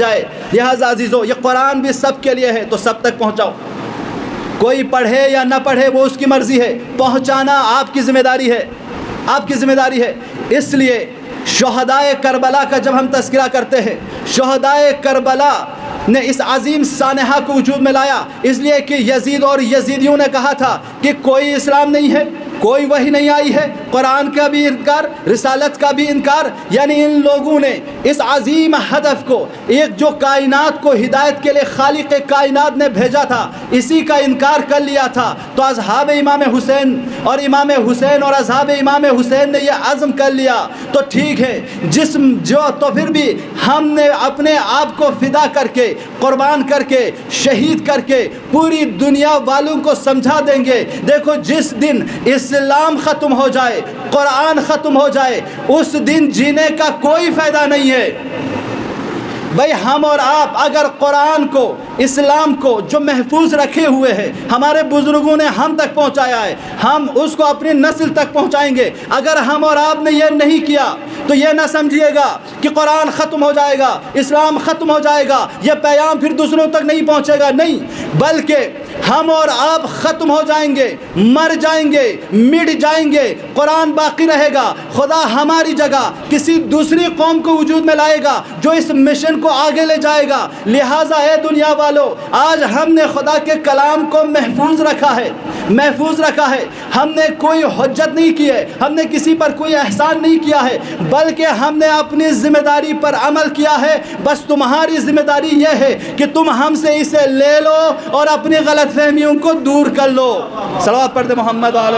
جائے۔ لہٰذا عزیزو یہ قرآن بھی سب کے لیے ہے تو سب تک پہنچاؤ، کوئی پڑھے یا نہ پڑھے وہ اس کی مرضی ہے، پہنچانا آپ کی ذمہ داری ہے، آپ کی ذمہ داری ہے۔ اس لیے شہدائے کربلا کا جب ہم تذکرہ کرتے ہیں، شہدائے کربلا نے اس عظیم سانحہ کو وجود میں لایا، اس لیے کہ یزید اور یزیدیوں نے کہا تھا کہ کوئی اسلام نہیں ہے، کوئی وحی نہیں آئی ہے، قرآن کا بھی انکار، رسالت کا بھی انکار، یعنی ان لوگوں نے اس عظیم ہدف کو، ایک جو کائنات کو ہدایت کے لیے خالق کائنات نے بھیجا تھا، اسی کا انکار کر لیا تھا۔ تو اصحاب امام حسین اور امام حسین اور اصحاب امام حسین نے یہ عزم کر لیا تو ٹھیک ہے، جسم جو تو پھر بھی ہم نے اپنے آپ کو فدا کر کے، قربان کر کے، شہید کر کے پوری دنیا والوں کو سمجھا دیں گے۔ دیکھو جس دن اسلام ختم ہو جائے، قرآن ختم ہو جائے، اس دن جینے کا کوئی فائدہ نہیں ہے۔ بھئی ہم اور آپ اگر قرآن کو، اسلام کو جو محفوظ رکھے ہوئے ہیں، ہمارے بزرگوں نے ہم تک پہنچایا ہے، ہم اس کو اپنی نسل تک پہنچائیں گے۔ اگر ہم اور آپ نے یہ نہیں کیا تو یہ نہ سمجھیے گا کہ قرآن ختم ہو جائے گا، اسلام ختم ہو جائے گا، یہ پیغام پھر دوسروں تک نہیں پہنچے گا، نہیں، بلکہ ہم اور آپ ختم ہو جائیں گے، مر جائیں گے، مٹ جائیں گے، قرآن باقی رہے گا۔ خدا ہماری جگہ کسی دوسری قوم کو وجود میں لائے گا جو اس مشن کو آگے لے جائے گا۔ لہٰذا اے دنیا والو، آج ہم نے خدا کے کلام کو محفوظ رکھا ہے، محفوظ رکھا ہے، ہم نے کوئی حجت نہیں کی ہے، ہم نے کسی پر کوئی احسان نہیں کیا ہے، بلکہ ہم نے اپنی ذمہ داری پر عمل کیا ہے۔ بس تمہاری ذمہ داری یہ ہے کہ تم ہم سے اسے لے لو اور اپنی غلط فہمیوں کو دور کر لو۔ صلوات پڑھ دے محمد و آل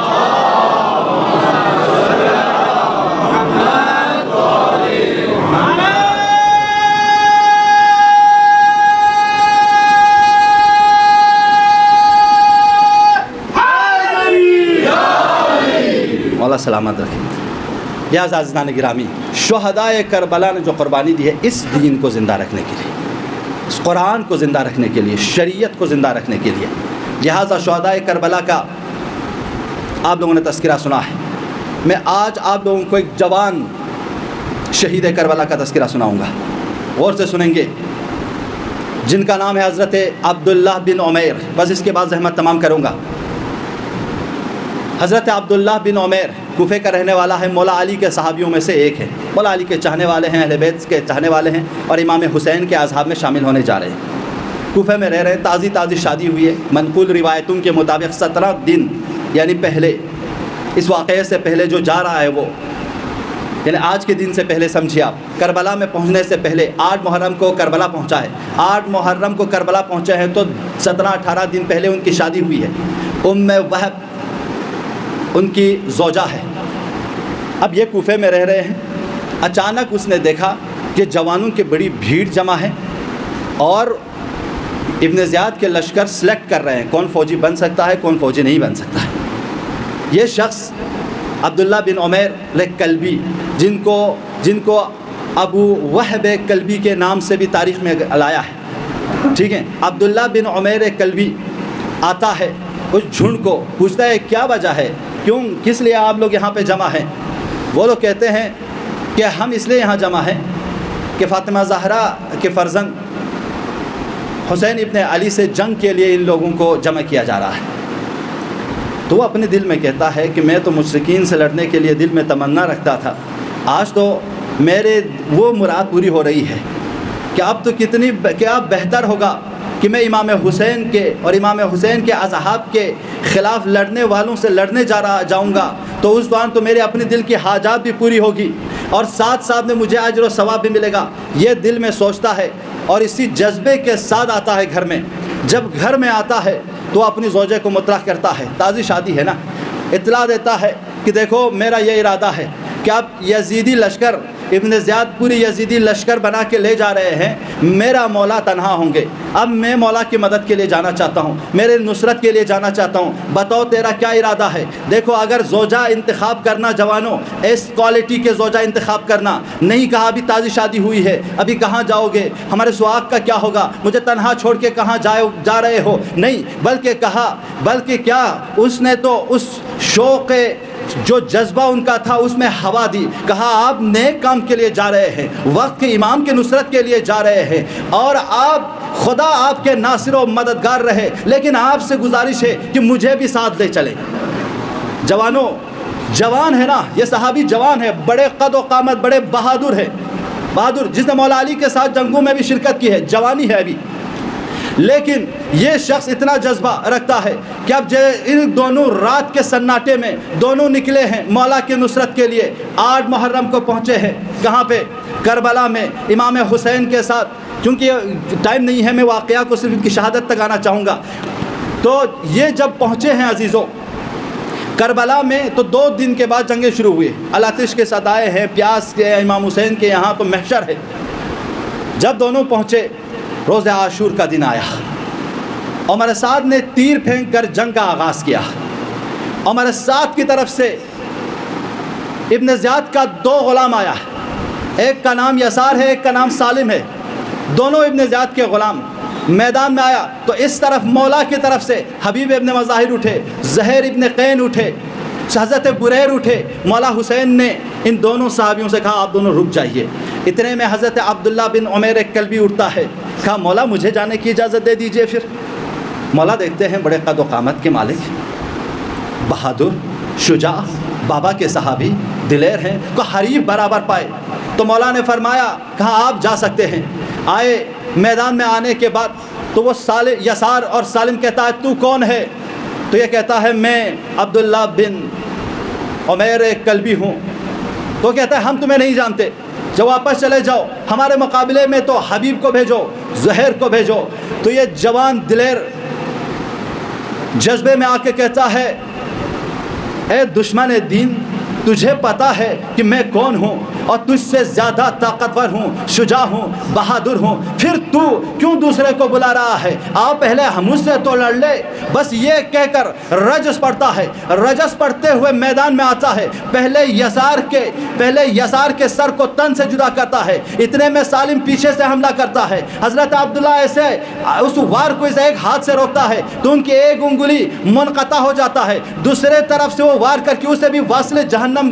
مولا سلامت رکھے۔ لہٰذا عزیزان گرامی، شہدائے کربلا نے جو قربانی دی ہے اس دین کو زندہ رکھنے کے لیے، اس قرآن کو زندہ رکھنے کے لیے، شریعت کو زندہ رکھنے کے لیے، لہٰذا شہدائے کربلا کا آپ لوگوں نے تذکرہ سنا ہے۔ میں آج آپ لوگوں کو ایک جوان شہید کربلا کا تذکرہ سناؤں گا، غور سے سنیں گے، جن کا نام ہے حضرت عبداللہ بن عمیر۔ بس اس کے بعد زحمت تمام کروں گا۔ حضرت عبداللہ بن عمیر کوفے کا رہنے والا ہے، مولا علی کے صحابیوں میں سے ایک ہے، مولا علی کے چاہنے والے ہیں، اہل بیت کے چاہنے والے ہیں، اور امام حسین کے اصحاب میں شامل ہونے جا رہے ہیں۔ کوفے میں رہ رہے ہیں، تازی شادی ہوئی ہے۔ منقول روایتوں کے مطابق 17 دن یعنی پہلے، اس واقعے سے پہلے جو جا رہا ہے وہ، یعنی آج کے دن سے پہلے سمجھیے آپ، کربلا میں پہنچنے سے پہلے 8 محرم کو کربلا پہنچا ہے، 8 محرم کو کربلا پہنچے ہیں تو 17-18 دن پہلے ان کی شادی ہوئی ہے۔ ام وہب ان کی زوجہ ہے۔ اب یہ کوفے میں رہ رہے ہیں، اچانک اس نے دیکھا کہ جوانوں کی بڑی بھیڑ جمع ہے اور ابن زیاد کے لشکر سلیکٹ کر رہے ہیں کون فوجی بن سکتا ہے، کون فوجی نہیں بن سکتا ہے۔ یہ شخص عبداللہ بن عمیر کلبی، جن کو ابو وہب کلبی کے نام سے بھی تاریخ میں لایا ہے، ٹھیک ہے، عبداللہ بن عمیر کلبی آتا ہے، اس جھنڈ کو پوچھتا ہے کیا وجہ ہے، کیوں، کس لیے آپ لوگ یہاں پہ جمع ہیں؟ وہ لوگ کہتے ہیں کہ ہم اس لیے یہاں جمع ہیں کہ فاطمہ زہرا کے فرزند حسین ابن علی سے جنگ کے لیے ان لوگوں کو جمع کیا جا رہا ہے۔ تو وہ اپنے دل میں کہتا ہے کہ میں تو مشرکین سے لڑنے کے لیے دل میں تمنا رکھتا تھا، آج تو میرے وہ مراد پوری ہو رہی ہے کہ اب تو کیا بہتر ہوگا کہ میں امام حسین کے اور امام حسین کے اصحاب کے خلاف لڑنے والوں سے لڑنے جاؤں گا، تو اس دوران تو میرے اپنے دل کی حاجات بھی پوری ہوگی اور ساتھ میں مجھے اجر و ثواب بھی ملے گا، یہ دل میں سوچتا ہے اور اسی جذبے کے ساتھ آتا ہے گھر میں۔ جب گھر میں آتا ہے تو اپنی زوجہ کو مطرح کرتا ہے، تازی شادی ہے نا، اطلاع دیتا ہے کہ دیکھو میرا یہ ارادہ ہے کہ اب یزیدی لشکر، ابن زیاد پوری یزیدی لشکر بنا کے لے جا رہے ہیں، میرا مولا تنہا ہوں گے، اب میں مولا کی مدد کے لیے جانا چاہتا ہوں، میرے نصرت کے لیے جانا چاہتا ہوں، بتاؤ تیرا کیا ارادہ ہے؟ دیکھو اگر زوجہ انتخاب کرنا جوانوں، اس کوالٹی کے زوجہ انتخاب کرنا، نہیں کہا ابھی تازی شادی ہوئی ہے، ابھی کہاں جاؤ گے، ہمارے سواگ کا کیا ہوگا، مجھے تنہا چھوڑ کے کہاں جا رہے ہو، نہیں، بلکہ کہا، بلکہ کیا، اس نے تو اس شوق جو جذبہ ان کا تھا اس میں ہوا دی، کہا آپ نیک کام کے لیے جا رہے ہیں، وقت کے امام کی نصرت کے لیے جا رہے ہیں، اور آپ خدا آپ کے ناصر و مددگار رہے، لیکن آپ سے گزارش ہے کہ مجھے بھی ساتھ لے چلیں۔ جوانوں، جوان ہے نا، یہ صحابی جوان ہے، بڑے قد و قامت، بڑے بہادر ہے، بہادر جس نے مولا علی کے ساتھ جنگوں میں بھی شرکت کی ہے، جوانی ہے ابھی، لیکن یہ شخص اتنا جذبہ رکھتا ہے کہ اب ان دونوں رات کے سناٹے میں دونوں نکلے ہیں مولا کی نصرت کے لیے۔ 8 محرم کو پہنچے ہیں، کہاں پہ؟ کربلا میں امام حسین کے ساتھ۔ کیونکہ ٹائم نہیں ہے، میں واقعہ کو صرف ان کی شہادت تک آنا چاہوں گا۔ تو یہ جب پہنچے ہیں عزیزوں کربلا میں، تو 2 دن کے بعد جنگیں شروع ہوئی، الاتش کے ساتھ آئے ہیں، پیاس کے امام حسین کے یہاں تو محشر ہے۔ جب دونوں پہنچے، روز عاشور کا دن آیا، عمر سعد نے تیر پھینک کر جنگ کا آغاز کیا۔ عمر سعد کی طرف سے ابن زیاد کا 2 غلام آیا، ایک کا نام یسار ہے، ایک کا نام سالم ہے، دونوں ابن زیاد کے غلام میدان میں آیا تو اس طرف مولا کی طرف سے حبیب ابن مظاہر اٹھے، زہیر ابن قین اٹھے، حضرت بریر اٹھے۔ مولا حسین نے ان دونوں صحابیوں سے کہا آپ دونوں رک جائیے۔ اتنے میں حضرت عبداللہ بن عمیر کلبی اٹھتا ہے، کہا مولا مجھے جانے کی اجازت دے دیجئے۔ پھر مولا دیکھتے ہیں بڑے قد و قامت کے مالک، بہادر، شجاع، بابا کے صحابی، دلیر ہیں، کو حریف برابر پائے تو مولا نے فرمایا، کہا آپ جا سکتے ہیں۔ آئے میدان میں آنے کے بعد تو وہ یسار اور سالم کہتا ہے تو کون ہے؟ تو یہ کہتا ہے میں عبداللہ بن عمیر کلبی ہوں۔ تو کہتا ہے ہم تمہیں نہیں جانتے، جب واپس چلے جاؤ، ہمارے مقابلے میں تو حبیب کو بھیجو، زہیر کو بھیجو۔ تو یہ جوان دلیر جذبے میں آ کے کہتا ہے اے دشمن دین، تجھے پتا ہے کہ میں کون ہوں اور تجھ سے زیادہ طاقتور ہوں، شجاع ہوں، بہادر ہوں، پھر تو کیوں دوسرے کو بلا رہا ہے؟ آ پہلے ہم اس سے تو لڑ لے۔ بس یہ کہہ کر رجس پڑتا ہے، رجس پڑھتے ہوئے میدان میں آتا ہے، پہلے یسار کے سر کو تن سے جدا کرتا ہے، اتنے میں سالم پیچھے سے حملہ کرتا ہے، حضرت عبداللہ ایسے اس وار کو اسے ایک ہاتھ سے روکتا ہے تو ان کی ایک انگلی منقطع ہو جاتا ہے، دوسرے طرف سے وہ وار کر کے اسے بھی واصل جہنم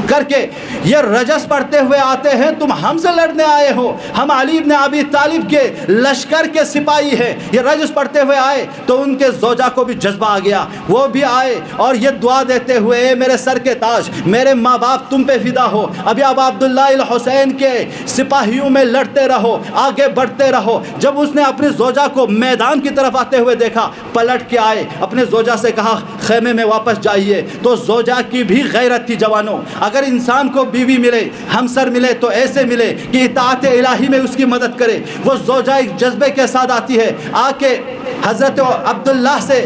کر کے یہ رجس پڑھتے ہوئے آتے ہیں تم ہم سے لڑنے آئے ہو، ہم علی بن ابی طالب کے لشکر کے سپاہی ہیں۔ یہ رجس پڑھتے ہوئے آئے تو ان کے زوجہ کو بھی جذبہ آ گیا، وہ بھی آئے اور یہ دعا دیتے ہوئے اے میرے سر کے تاج، میرے ماں باپ تم پہ فدا ہو، ابھی اب عبداللہ الحسین کے سپاہیوں میں لڑتے رہو، آگے بڑھتے رہو۔ جب اس نے اپنی زوجہ کو میدان کی طرف آتے ہوئے دیکھا، پلٹ کے آئے، اپنے زوجہ سے کہا خیمے میں واپس جائیے۔ تو زوجہ کی بھی غیرت تھی جوانوں، اگر انسان کو بیوی ملے، ہمسر ملے تو ایسے ملے کہ اطاعت الہی میں اس کی مدد کرے۔ وہ زوجہ ایک جذبے کے ساتھ آتی ہے، آ کے حضرت عبداللہ سے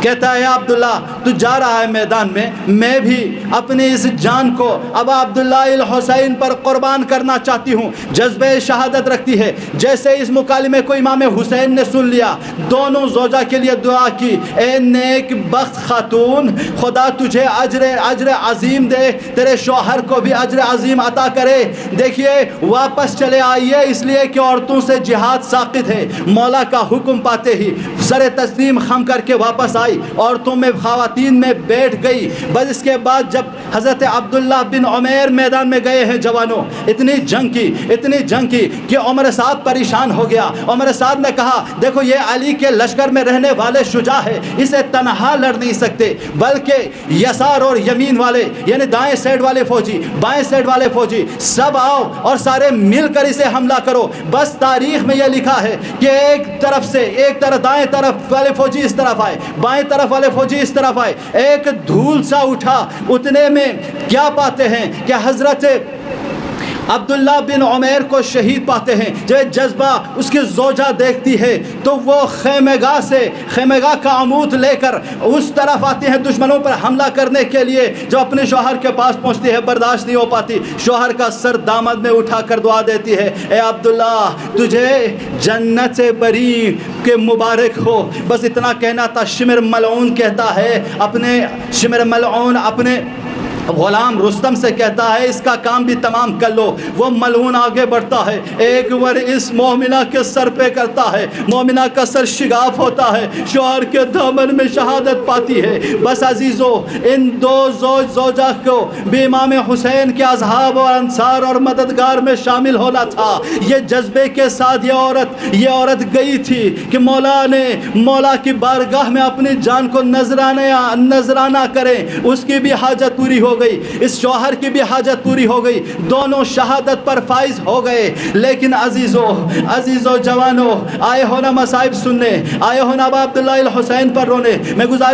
کہتا ہے عبداللہ تو جا رہا ہے میدان میں بھی اپنی اس جان کو اب عبداللہ الحسین پر قربان کرنا چاہتی ہوں۔ جذبہ شہادت رکھتی ہے۔ جیسے اس مکالمے کو امام حسین نے سن لیا، دونوں زوجہ کے لیے دعا کی، اے نیک بخت خاتون، خدا تجھے اجر عظیم دے، تیرے شوہر کو بھی اجر عظیم عطا کرے۔ دیکھیے واپس چلے آئیے، اس لیے کہ عورتوں سے جہاد ساقط ہے۔ مولا کا حکم پاتے ہی سر تسلیم خم کر کے واپس آئی، عورتوں میں خواتین میں بیٹھ گئی۔ بس اس کے بعد جب حضرت عبداللہ بن عمیر میدان میں گئے ہیں جوانوں، اتنی جنگ کی کہ عمر سعد پریشان ہو گیا۔ عمر سعد نے کہا دیکھو یہ علی کے لشکر میں رہنے والے شجاع ہے، اسے تنہا لڑ نہیں سکتے، بلکہ یسار اور یمین والے یعنی دائیں سائڈ والے فوجی، بائیں سائڈ والے فوجی سب آؤ اور سارے مل کر اسے حملہ کرو۔ بس تاریخ میں یہ لکھا ہے کہ ایک طرف دائیں طرف والے فوجی اس طرف آئے، بائیں طرف والے فوجی اس طرف آئے، ایک دھول سا اٹھا، اتنے میں کیا پاتے ہیں کہ حضرت عبداللہ بن عمیر کو شہید پاتے ہیں۔ جب جذبہ اس کی زوجہ دیکھتی ہے تو وہ خیمگاہ کا عمود لے کر اس طرف آتے ہیں دشمنوں پر حملہ کرنے کے لیے۔ جب اپنے شوہر کے پاس پہنچتی ہے برداشت نہیں ہو پاتی، شوہر کا سر دامن میں اٹھا کر دعا دیتی ہے، اے عبداللہ تجھے جنت سے بری کے مبارک ہو۔ بس اتنا کہنا تھا۔ شمر ملعون کہتا ہے، اپنے غلام رستم سے کہتا ہے اس کا کام بھی تمام کر لو. وہ ملعون آگے بڑھتا ہے, ایک بار اس مومنہ کے سر پہ کرتا ہے, مومنہ کا سر شگاف ہوتا ہے, شوہر کے دامن میں شہادت پاتی ہے. بس عزیزو, ان دو زوج زوجہ کو بھی امام حسین کے اصحاب اور انصار اور مددگار میں شامل ہونا تھا. یہ جذبے کے ساتھ یہ عورت گئی تھی کہ مولا کی بارگاہ میں اپنی جان کو نذرانہ کریں. اس کی بھی حاجت پوری ہو گئی, اس شوہر کی بھی حاجت پوری ہو گئی, دونوں شہادت پر فائز ہو گئے. لیکن عزیزو جوانو, آئے ہو نا مصائب سننے, آئے ہو نا ابا عبداللہ الحسین پر رونے. میں گزارش